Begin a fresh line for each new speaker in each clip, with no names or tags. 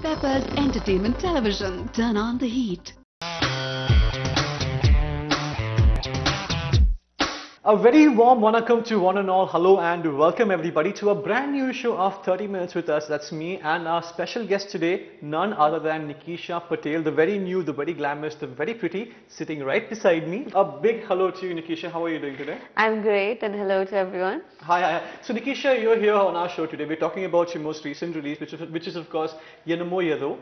Pepper's Entertainment Television. Turn on the heat.
A very warm welcome to one and all. Hello and welcome everybody to a brand new show of 30 Minutes with Us. That's me and our special guest today, none other than Nikesha Patel, the very new, the very glamorous, the very pretty, sitting right beside me. A big hello to you, Nikesha. How are you doing today?
I'm great, and hello to everyone.
Hi. So Nikesha, you're here on our show today. We're talking about your most recent release, which is of course Ennamo Edho.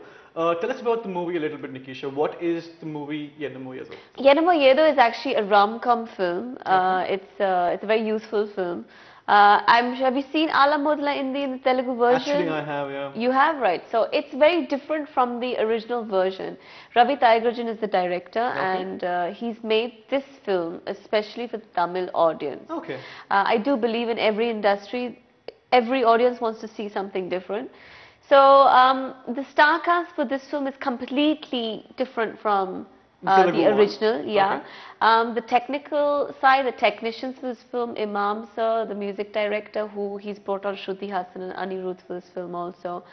Tell us about the movie a little bit, Nikesha. What is the movie Ennamo Edho?
Ennamo Edho is actually a rom-com film. It's a very useful film. Have you seen Ala Modla in the Telugu version?
Actually, I have, yeah.
You have, right. So it's very different from the original version. Ravi Thiagarajan is the director, and he's made this film especially for the Tamil audience.
Okay.
I do believe in every industry, every audience wants to see something different. So the star cast for this film is completely different from the original. Yeah. Okay. The technical side, the technicians for this film, Imam sir, the music director, who he's brought on Shruti Hassan and Anirudh for this film also.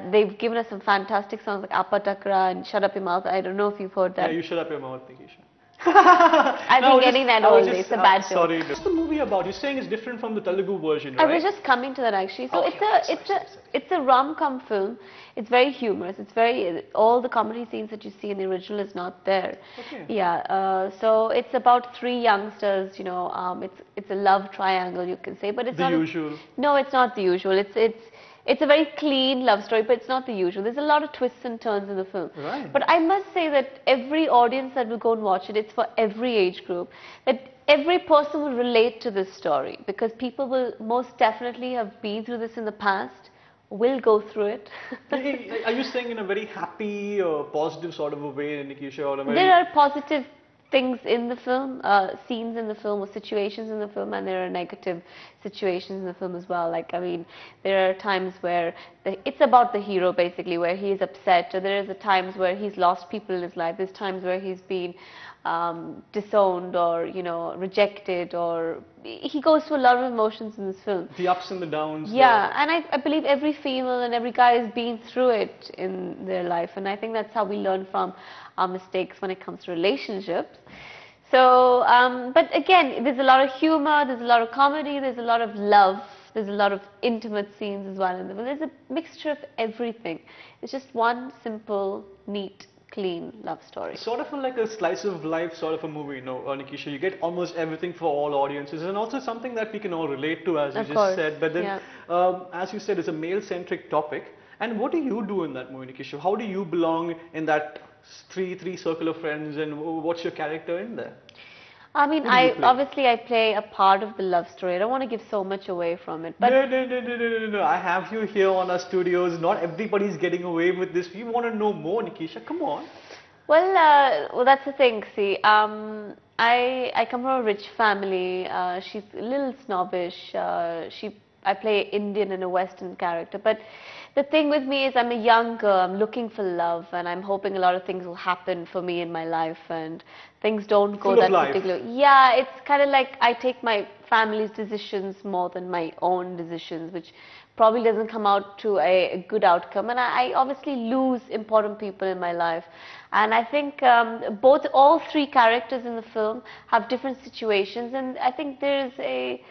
They've given us some fantastic songs like Appa Takra and Shut Up Your Mouth. I don't know if you've heard that.
Yeah, you shut up your mouth, Nikesha.
I've been getting that all day. It's a bad joke.
Sorry. What's the movie about? You're saying it's different from the Telugu version, right?
I was just coming to that actually. So
Okay,
it's a rom-com film. It's very humorous. It's very all the comedy scenes that you see in the original is not there.
Okay.
Yeah. So it's about three youngsters. You know, it's a love triangle, you can say, but it's
the
not
usual.
No, it's not the usual. It's a very clean love story, but it's not the usual. There's a lot of twists and turns in the film.
Right.
But I must say that every audience that will go and watch it, it's for every age group. That every person will relate to this story because people will most definitely have been through this in the past, will go through it.
Are you saying in a very happy, positive sort of a way, Nikesha? Or a very...
There are positive things in the film, scenes in the film or situations in the film, and there are negative situations in the film as well. Like, I mean, there are times where it's about the hero basically, where he is upset, or there is times where he's lost people in his life. There's times where he's been disowned or, you know, rejected, or he goes through a lot of emotions in this film.
The ups and the downs.
Yeah, and I believe every female and every guy has been through it in their life, and I think that's how we learn from our mistakes when it comes to relationships. So, but again, there's a lot of humor, there's a lot of comedy, there's a lot of love, there's a lot of intimate scenes as well in the film. There's a mixture of everything. It's just one simple, neat, clean love story.
Sort of like a slice of life sort of a movie, you know, Nikesha. You get almost everything for all audiences, and also something that we can all relate to, as you just said. But then, as you said, it's a male-centric topic. And what do you do in that movie, Nikesha? How do you belong in that three circle of friends, and what's your character in there?
I mean, obviously I play a part of the love story. I don't want to give so much away from it. But
No. I have you here on our studios. Not everybody's getting away with this. We want to know more, Nikesha. Come on.
Well, that's the thing. See, I come from a rich family. She's a little snobbish. I play Indian and a Western character, but the thing with me is I'm a young girl, I'm looking for love, and I'm hoping a lot of things will happen for me in my life, and things don't go that particular. Yeah, it's kind of like I take my family's decisions more than my own decisions, which probably doesn't come out to a good outcome, and I obviously lose important people in my life. And I think all three characters in the film have different situations, and I think there's a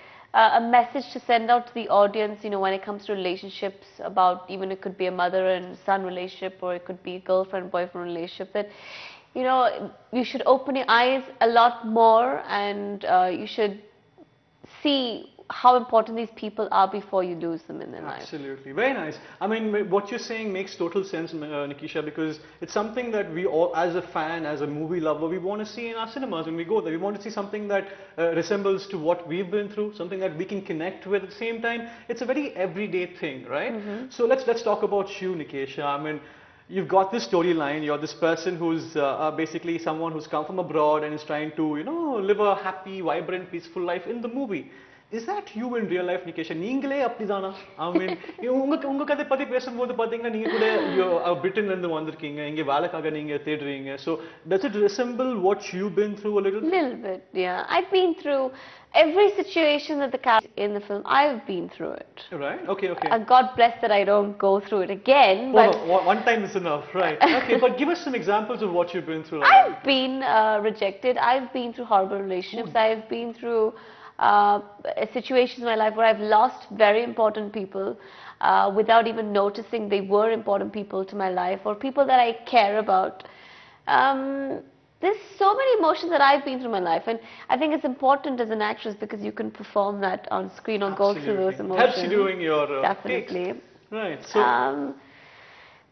message to send out to the audience, you know, when it comes to relationships, about even it could be a mother and son relationship, or it could be a girlfriend-boyfriend relationship, that, you know, you should open your eyes a lot more, and you should see how important these people are before you lose them in their life.
Absolutely. Very nice. I mean, what you're saying makes total sense, Nikesha, because it's something that we all, as a fan, as a movie lover, we want to see in our cinemas when we go there. We want to see something that resembles to what we've been through, something that we can connect with at the same time. It's a very everyday thing, right? So let's talk about you, Nikesha. I mean, you've got this storyline. You're this person who's basically someone who's come from abroad and is trying to, you know, live a happy, vibrant, peaceful life in the movie. Is that you in real life, Nikesha? நீங்களே அப்படிதானா? I mean, உங்க கதை பத்தி பேசும்போது பாத்தீங்கன்னா நீங்க கூட பிரிட்டன்ல இருந்து வந்திருக்கீங்க, இங்க வேலைக்காக நீங்க தேடுறீங்க. So does it resemble what you've been through a little?
Little bit, yeah. I've been through every situation that the character in the film. I've been through it.
Right. Okay. Okay.
God bless that I don't go through it again. But
no, one time is enough, right? Okay, but give us some examples of what you've been through.
I've been rejected. I've been through horrible relationships. I've been through situations in my life where I've lost very important people without even noticing they were important people to my life, or people that I care about. There's so many emotions that I've been through in my life, and I think it's important as an actress because you can perform that on screen or go through those emotions.
Helps you doing your
definitely.
Takes. Right. So.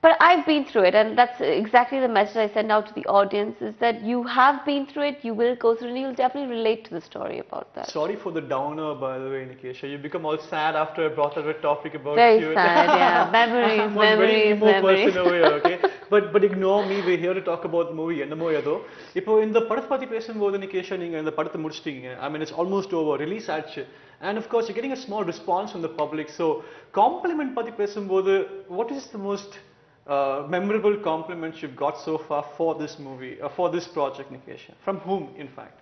But I've been through it, and that's exactly the message I send out to the audience, is that you have been through it, you will go through it, and you'll definitely relate to the story about that.
Sorry for the downer, by the way, Nikesha. You become all sad after I brought up a topic about
very
you.
Very sad, yeah. Memories, memories, memories.
Person away, okay? But ignore me, we're here to talk about the movie Ennamo Edho. இப்போ இந்த படத்தை பத்தி பேசும்போது நிகேஷா நீங்க இந்த படத்தை முடிச்சிட்டீங்க. I mean, it's almost over. Release ஆச்சு. And of course, you're getting a small response from the public. So, compliment பத்தி பேசும்போது, what is the most memorable compliments you've got so far for this movie, for this project, Nikesha? From whom, in fact?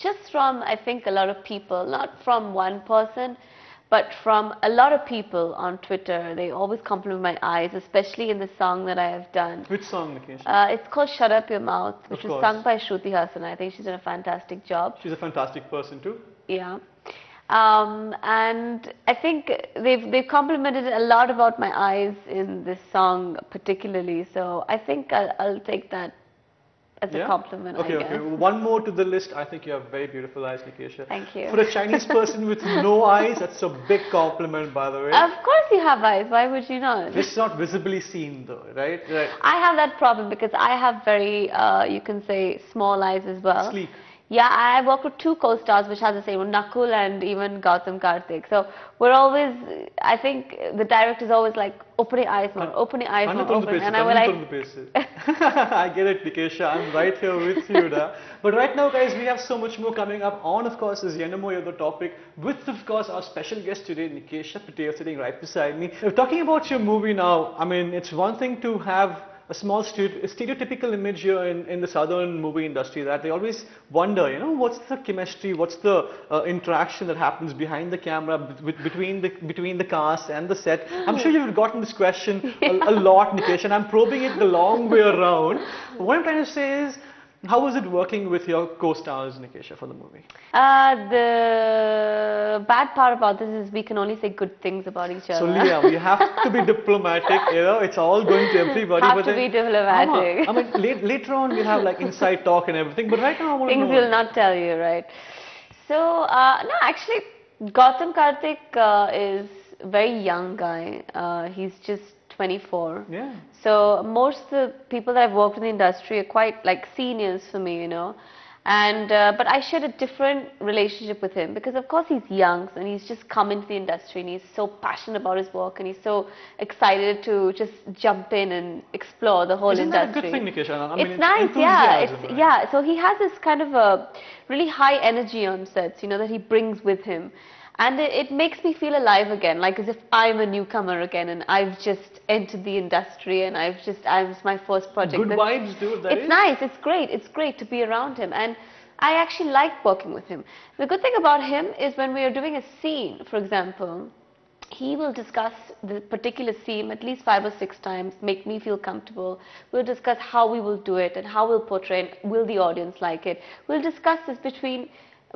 Just from, I think, a lot of people, not from one person, but from a lot of people on Twitter. They always compliment my eyes, especially in the song that I have done.
Which song, Nikesha?
It's called Shut Up Your Mouth, which was sung by Shruti Hassan. I think she's done a fantastic job.
She's a fantastic person too.
Yeah. And I think they've complimented a lot about my eyes in this song particularly, so I think I'll take that as a compliment.
Okay,
I guess.
okay. One more to the list. I think you have very beautiful eyes, Nikesha.
Thank you.
For a Chinese person with no eyes, that's a big compliment, by the way.
Of course you have eyes. Why would you not?
It's not visibly seen, though, right? Right.
I have that problem because I have very, you can say, small eyes as well.
Sleek.
Yeah, I work with two co-stars which have the same one, Nakul and even Gautam Karthik. So we're always, I think the director is always like, open your eyes more, open your eyes more, open. And I was like,
I get it, Nikesha. I'm right here with you, da. But right now, guys, we have so much more coming up on, of course, this Ennamo Edho topic with, of course, our special guest today, Nikesha Patel, sitting right beside me. Talking about your movie now, I mean, it's one thing to have a small stereotypical image here in the southern movie industry, that they always wonder, you know, what's the chemistry, what's the interaction that happens behind the camera between the cast and the set. I'm sure you've gotten this question a lot, Nikesha, and I'm probing it the long way around. What I'm trying to say is, how was it working with your co-stars, Nikesha, for the movie?
The bad part about this is we can only say good things about each other.
So, Leah, we have to be diplomatic, you know, it's all going to everybody.
Have to be diplomatic.
I mean, later on we'll have like inside talk and everything, but right now I want to know.
Things will not tell you, right? So, no, actually, Gautam Karthik is a very young guy. He's just 24.
Yeah.
So most of the people that I've worked in the industry are quite like seniors for me, you know. And but I shared a different relationship with him because of course he's young and he's just come into the industry and he's so passionate about his work and he's so excited to just jump in and explore the whole industry.
Isn't that a good thing, Nikesha? I mean,
it's nice, yeah. Yeah, so he has this kind of a really high energy on sets, you know, that he brings with him. And it makes me feel alive again, like as if I'm a newcomer again and I've just entered the industry and it's my first project.
Good vibes, dude.
It's nice, it's great to be around him, and I actually like working with him. The good thing about him is when we are doing a scene, for example, he will discuss the particular scene at least 5 or 6 times, make me feel comfortable. We'll discuss how we will do it and how we'll portray it, will the audience like it. We'll discuss this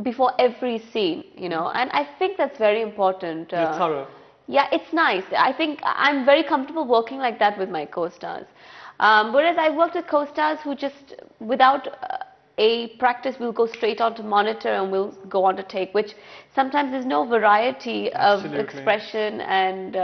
before every scene, you know, and I think that's very important.
You're thorough.
Yeah, it's nice. I think I'm very comfortable working like that with my co-stars. Whereas I've worked with co-stars who just, without a practice, will go straight onto monitor and we'll go on to take, which sometimes there's no variety of expression and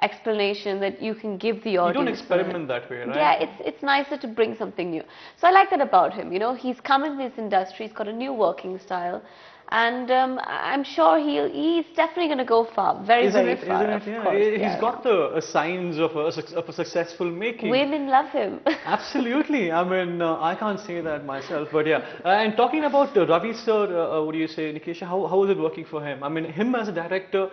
explanation that you can give the audience.
You don't experiment that way, right?
Yeah, it's nicer to bring something new. So I like that about him, you know, he's come into this industry, he's got a new working style, and I'm sure he's definitely going to go far, very very far.
Isn't it?
Of
Yeah.
course,
He's got the signs of a successful making.
Women love him.
Absolutely. I mean, I can't say that myself, but yeah. And talking about Ravi sir, what do you say, Nikesha? How is it working for him? I mean, him as a director,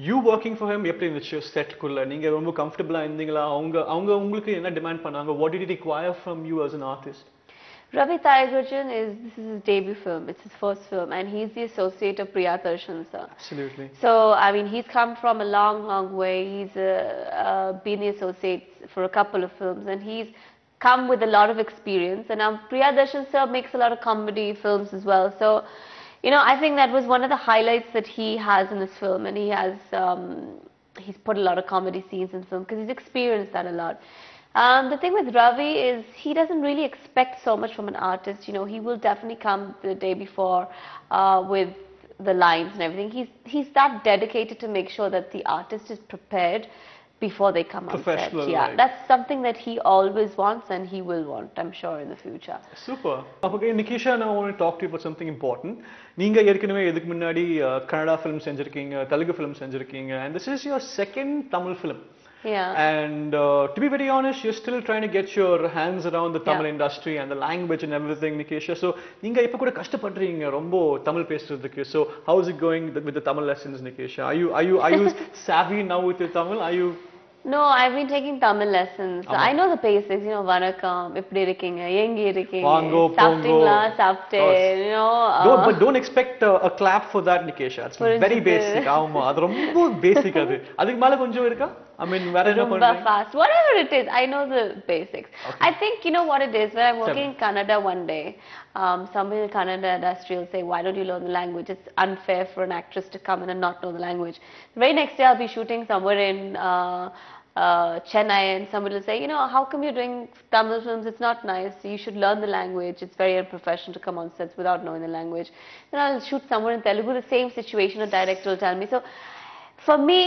you working for him, எப்படி இருந்துச்சு செட்குள்ள நீங்க ரொம்ப கம்ஃபர்ட்டபிளா இருந்தீங்களா? அவங்க அவங்க உங்களுக்கு என்ன demand பண்ணாங்க? What did he require from you as an artist?
Ravi Thiagarajan this is his debut film. It's his first film, and he's the associate of Priyadarshan sir.
Absolutely.
So I mean, he's come from a long way. He's been the associate for a couple of films, and he's come with a lot of experience. And Priyadarshan sir makes a lot of comedy films as well. So, you know, I think that was one of the highlights that he has in this film, and he's put a lot of comedy scenes in film because he's experienced that a lot. The thing with Ravi is he doesn't really expect so much from an artist. You know, he will definitely come the day before with the lines and everything. He's that dedicated to make sure that the artist is prepared before they come on set. Yeah, that's something that he always wants and he will want, I'm sure, in the future.
Super. Okay, Nikesha, now I want to talk to you about something important. நீங்க ஏற்கனவே இதுக்கு முன்னாடி Kannada film செஞ்சிருக்கீங்க, Telugu film செஞ்சிருக்கீங்க, and this is your second Tamil film.
Yeah.
And to be very honest, you're still trying to get your hands around the Tamil industry and the language and everything, Nikesha. So, நீங்க இப்ப கூட கஷ்டப்படுறீங்க ரொம்ப தமிழ் பேசுறதுக்கு. So, how is it going with the Tamil lessons, Nikesha? Are you savvy now with your Tamil? Are you?
No, I've been taking Tamil lessons. I know the basics, you know, vanakkam, eppadi irukkinga, engi irukkinga, saaptingla, saapten, you know.
But don't expect a clap for that, Nikesha. It's very basic. ஆமா, அது ரொம்ப basic அது. அதுக்கு மேல கொஞ்சம் இருக்கா? I mean,
rumba fast, whatever it is, I know the basics. Okay. I think, you know what it is, when I'm working in Kannada one day, somebody in the Kannada industry will say, why don't you learn the language? It's unfair for an actress to come in and not know the language. The very next day I'll be shooting somewhere in Chennai, and somebody will say, you know, how come you're doing Tamil films? It's not nice. You should learn the language. It's very unprofessional to come on sets without knowing the language. Then I'll shoot somewhere in Telugu, the same situation, a director will tell me. So for me,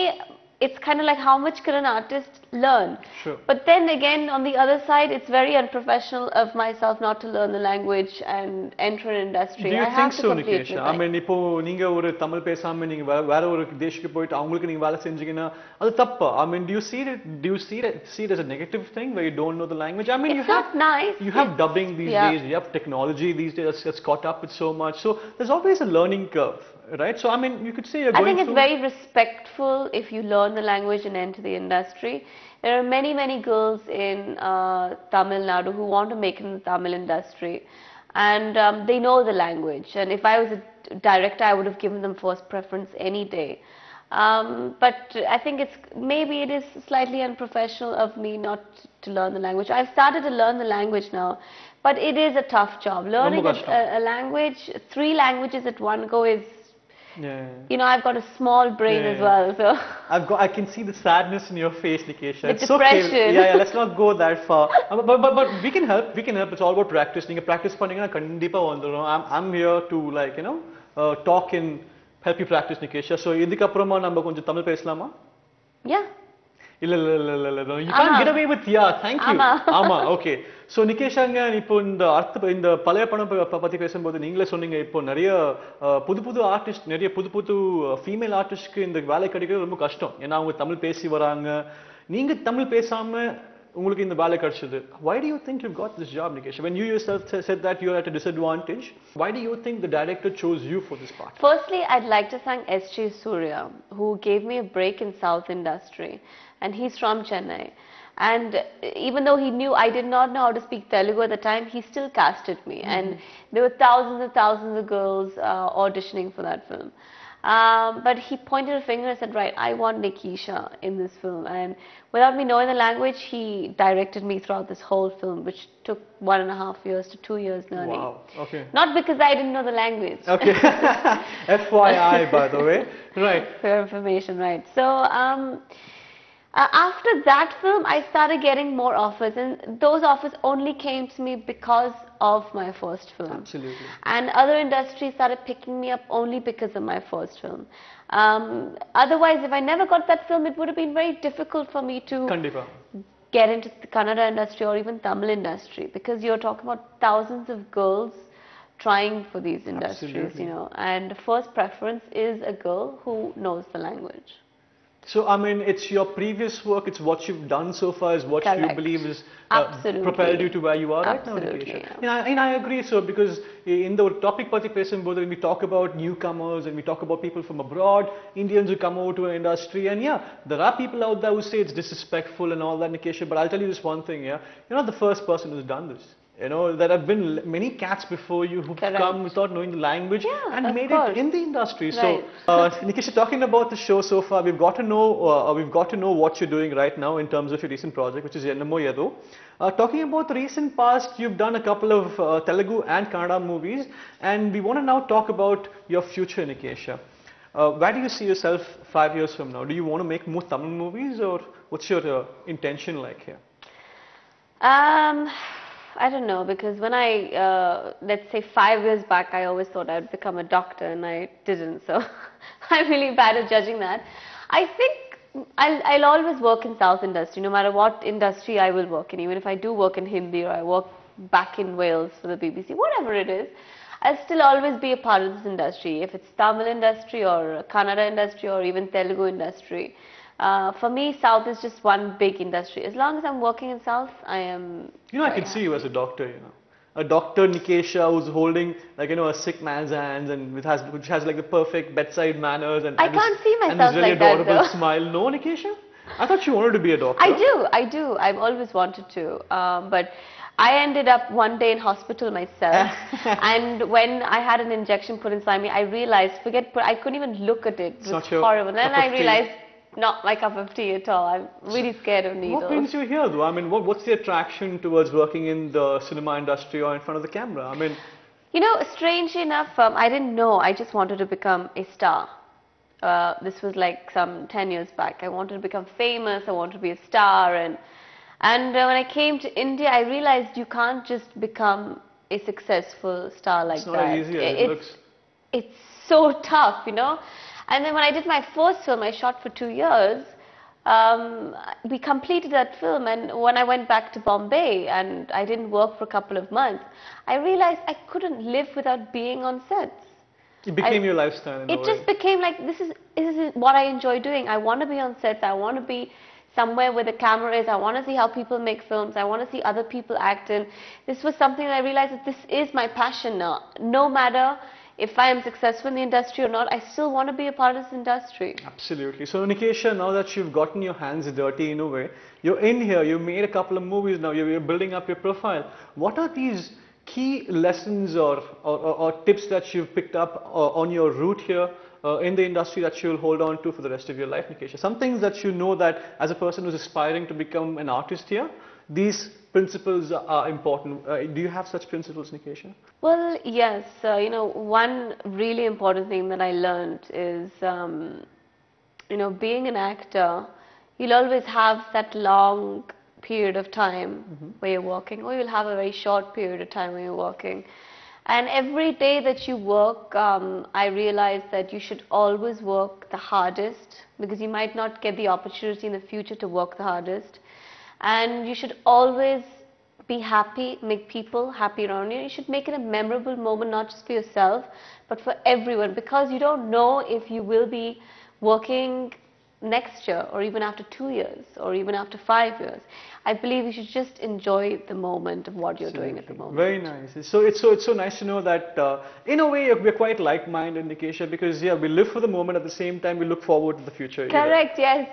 it's kind of like, how much can an artist learn?
Sure.
But then again, on the other side, it's very unprofessional of myself not to learn the language and enter an industry.
Do you think so, Nikesha? I mean, இப்போ நீங்க ஒரு தமிழ் பேசாம நீங்க வேற ஒரு தேசத்துக்கு போயிட்டு அவங்களுக்கு நீங்க வேலை செஞ்சீங்கன்னா அது தப்பு. I mean, do you see it as a negative thing where you don't know the language? I mean,
it's not nice.
You have dubbing these days, you have technology these days that's caught up with so much. So there's always a learning curve. Right, so I mean, you could say you're going.
I think it's very respectful if you learn the language and enter the industry. There are many girls in Tamil Nadu who want to make it in the Tamil industry, and they know the language. And if I was a director, I would have given them first preference any day. But I think maybe it is slightly unprofessional of me not to learn the language. I've started to learn the language now, but it is a tough job. Learning a language, 3 languages at one go is.
Yeah.
You know, I've got a small brain as well, so.
I can see the sadness in your face, Nikesha.
The depression.
Okay. Yeah, let's not go that far. But we can help. It's all about practice. Ninga practice pannina kandipa vandurum. I'm here to, like, you know, talk and help you practice, Nikesha. So idhukku apparama namba konjam Tamil pesalama?
Yeah.
இல்ல you can't get away with thank you. ஆமா okay. So நிகேஷாங்க இப்போ இந்த பழைய படம் பத்தி பேசும்போது நீங்களே சொன்னீங்க இப்போ நிறைய புது ஆர்டிஸ்ட் நிறைய புது ஃபீமேல் ஆர்டிஸ்ட்க்கு இந்த வேலை கிடைக்கிறது ரொம்ப கஷ்டம். ஏன்னா அவங்க தமிழ் பேசி வராங்க. நீங்க தமிழ் பேசாம உங்களுக்கு இந்த வேலை கிடைச்சது. Why do you think you got this job, Nikesha? When you yourself said that you're at a disadvantage, why do you think the director chose you for this part?
Firstly, I'd like to thank S.J. Surya, who gave me a break in South industry. And he's from Chennai. And even though he knew I did not know how to speak Telugu at the time, he still casted me. And there were thousands of girls auditioning for that film. But he pointed a finger and said, right, I want Nikesha in this film. And without me knowing the language, he directed me throughout this whole film, which took 1.5 years to 2 years learning.
Wow, okay.
Not because I didn't know the language.
Okay. FYI, by the way. Right.
For your information, right. So, after that film, I started getting more offers, and those offers only came to me because of my first film.
Absolutely.
And other industries started picking me up only because of my first film. Otherwise, if I never got that film, it would have been very difficult for me to get into the Kannada industry or even Tamil industry, because you're talking about thousands of girls trying for these industries,
Absolutely.
you know, and the first preference is a girl who knows the language.
So, I mean, it's your previous work, it's what you've done so far, is what you
Correct.
believe is
Absolutely.
propelled you to where you are right now,
Absolutely,
Nikesha.
yeah.
And I agree, so because in the topic Pati Pesam Bodha, when we talk about newcomers and we talk about people from abroad, Indians who come over to an industry, and yeah, there are people out there who say it's disrespectful and all that, Nikesha, but I'll tell you this one thing, yeah, you're not the first person who's done this. You know, there have been many cats before you who've
Correct.
come without knowing the language
Yeah,
and
of
made
course.
it in the industry.
Right.
So, Nikesha, talking about the show so far, we've got to know what you're doing right now in terms of your recent project, which is Ennamo Edho. Talking about the recent past, you've done a couple of Telugu and Kannada movies, and we want to now talk about your future, Nikesha. Where do you see yourself 5 years from now? Do you want to make more Tamil movies, or what's your intention like here?
I don't know, because when I, let's say 5 years back, I always thought I'd become a doctor and I didn't, so I'm really bad at judging that. I think I'll always work in South industry, no matter what industry I will work in, even if I do work in Hindi or I work back in Wales for the BBC, whatever it is, I'll still always be a part of this industry, if it's Tamil industry or Kannada industry or even Telugu industry. For me, South is just one big industry. As long as I'm working in South, I am.
You know, I can see you as a doctor, you know. A doctor, Nikesha, who's holding, like, you know, a sick man's hands and which has like the perfect bedside manners and
I can't see
and
myself
this really
like that,
adorable
though.
smile. No, Nikesha? I thought you wanted to be a doctor.
I do. I've always wanted to. But I ended up one day in hospital myself. And when I had an injection put inside me, I realized, I couldn't even look at it. It was horrible. Then I realized, not my cup of tea at all. I'm really scared of needles.
What brings you here, though? I mean, what's the attraction towards working in the cinema industry or in front of the camera? I mean,
you know, strangely enough, I didn't know. I just wanted to become a star. This was like some 10 years back. I wanted to become famous. I wanted to be a star. And when I came to India, I realized you can't just become a successful star like that.
It's not as easy as it looks.
It's so tough, you know. And then when I did my first film, I shot for 2 years. We completed that film, and when I went back to Bombay and I didn't work for a couple of months, I realized I couldn't live without being on sets.
It became your lifestyle in a way.
It just became like, this is what I enjoy doing. I want to be on sets. I want to be somewhere where the camera is. I want to see how people make films. I want to see other people act. And this was something that I realized that this is my passion now. No matter if I am successful in the industry or not, I still want to be a part of this industry.
Absolutely. So, Nikesha, now that you've gotten your hands dirty in a way, you're in here, you've made a couple of movies now, you're building up your profile. What are these key lessons or tips that you've picked up on your route here in the industry that you'll hold on to for the rest of your life, Nikesha? Some things that you know that as a person who's aspiring to become an artist here, these principles are important. Do you have such principles, Nikesha?
Well, yes. You know, one really important thing that I learned is, you know, being an actor, you'll always have that long period of time where you're working, or you'll have a very short period of time where you're working. And every day that you work, I realized that you should always work the hardest, because you might not get the opportunity in the future to work the hardest. And you should always be happy, make people happy around you. You should make it a memorable moment, not just for yourself, but for everyone, because you don't know if you will be working next year, or even after 2 years, or even after 5 years. I believe you should just enjoy the moment of what you're doing at the moment.
Very nice. So it's so nice to know that in a way we're quite like-minded, Nikesha, because yeah, we live for the moment, at the same time we look forward to the future.
Correct, yes.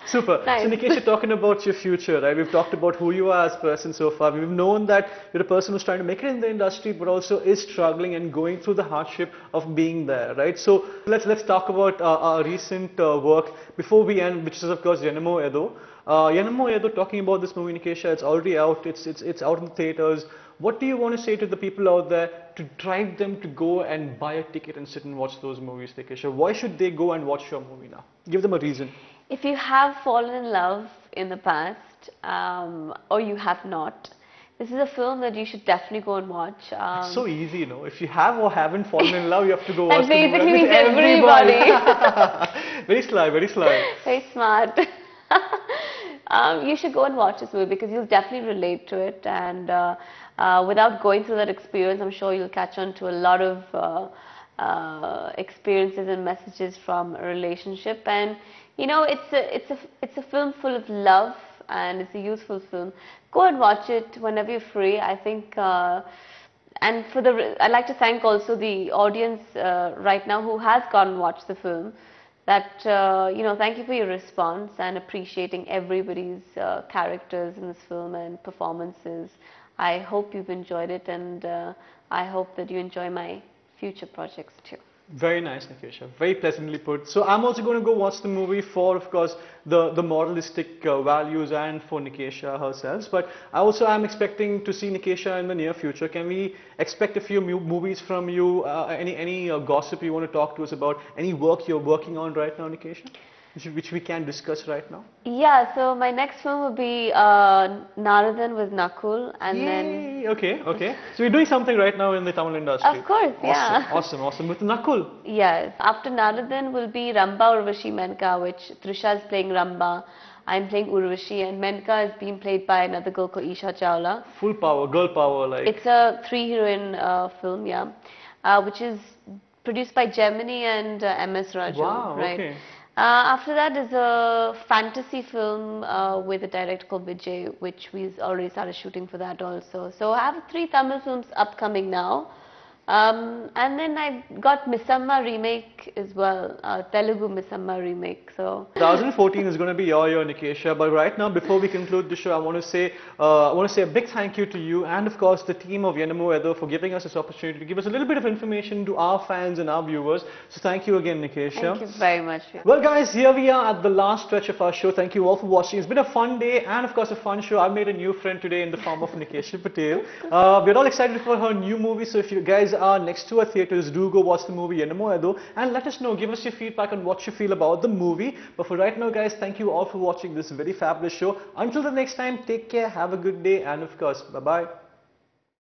Super.
Nice.
So Nikesha, talking about your future, right? We've talked about who you are as a person so far. We've known that you're a person who's trying to make it in the industry, but also is struggling and going through the hardship of being there, right? So let's talk about our recent work before we end, which is of course Ennamo Edho. Ennamo Edho, talking about this movie, Nikesha, it's already out. It's out in the theaters. What do you want to say to the people out there to drive them to go and buy a ticket and sit and watch those movies, Nikesha? Why should they go and watch your movie now? Give them a reason.
If you have fallen in love in the past, or you have not, this is a film that you should definitely go and watch.
It's so easy, you know. If you have or haven't fallen in love, you have to go watch
That basically means everybody.
Very sly, very sly.
Very smart. you should go and watch this movie because you'll definitely relate to it, and without going through that experience, I'm sure you'll catch on to a lot of experiences and messages from a relationship. And you know, it's a film full of love, and it's a youthful film. Go and watch it whenever you're free. I think. And I'd like to thank also the audience right now who has gone and watched the film. That you know, thank you for your response and appreciating everybody's characters in this film and performances. I hope you've enjoyed it, and I hope that you enjoy my future projects too.
Very nice, Nikesha. Very pleasantly put. So I'm also going to go watch the movie for, of course, the moralistic values and for Nikesha herself. But I also am expecting to see Nikesha in the near future. Can we expect a few movies from you? Any gossip you want to talk to us about? Any work you're working on right now, Nikesha? Which we can discuss right now?
Yeah, so my next film will be Naradan with Nakul, and
Yay.
then...
Okay. So you're doing something right now in the Tamil industry?
Of course, yeah.
Awesome. With Nakul?
Yes. After Naradan will be Ramba Urvashi Menka, which Trisha is playing Ramba. I'm playing Urvashi, and Menka is being played by another girl called Isha Chawla.
Full power, girl power, like.
It's a 3-heroine film, yeah, which is produced by Gemini and MS Raju.
Wow,
right?
okay.
After that is a fantasy film with a director called Vijay, which we've already started shooting for that also. So I have 3 Tamil films upcoming now. And then I got Missamma remake as well, Telugu Missamma remake. So
2014 is going to be your year, Nikesha. But right now, before we conclude the show, I want to say a big thank you to you and, of course, the team of Ennamo Edho for giving us this opportunity to give us a little bit of information to our fans and our viewers. So thank you again, Nikesha.
Thank you very much.
Well, guys, here we are at the last stretch of our show. Thank you all for watching. It's been a fun day and, of course, a fun show. I've made a new friend today in the form of Nikesha Patel. We're all excited for her new movie. So if you guys are next to our theatres, do go watch the movie Ennamo Edho and let us know, give us your feedback on what you feel about the movie. But for right now, guys, thank you all for watching this very fabulous show. Until the next time, take care, have a good day, and of course, bye-bye.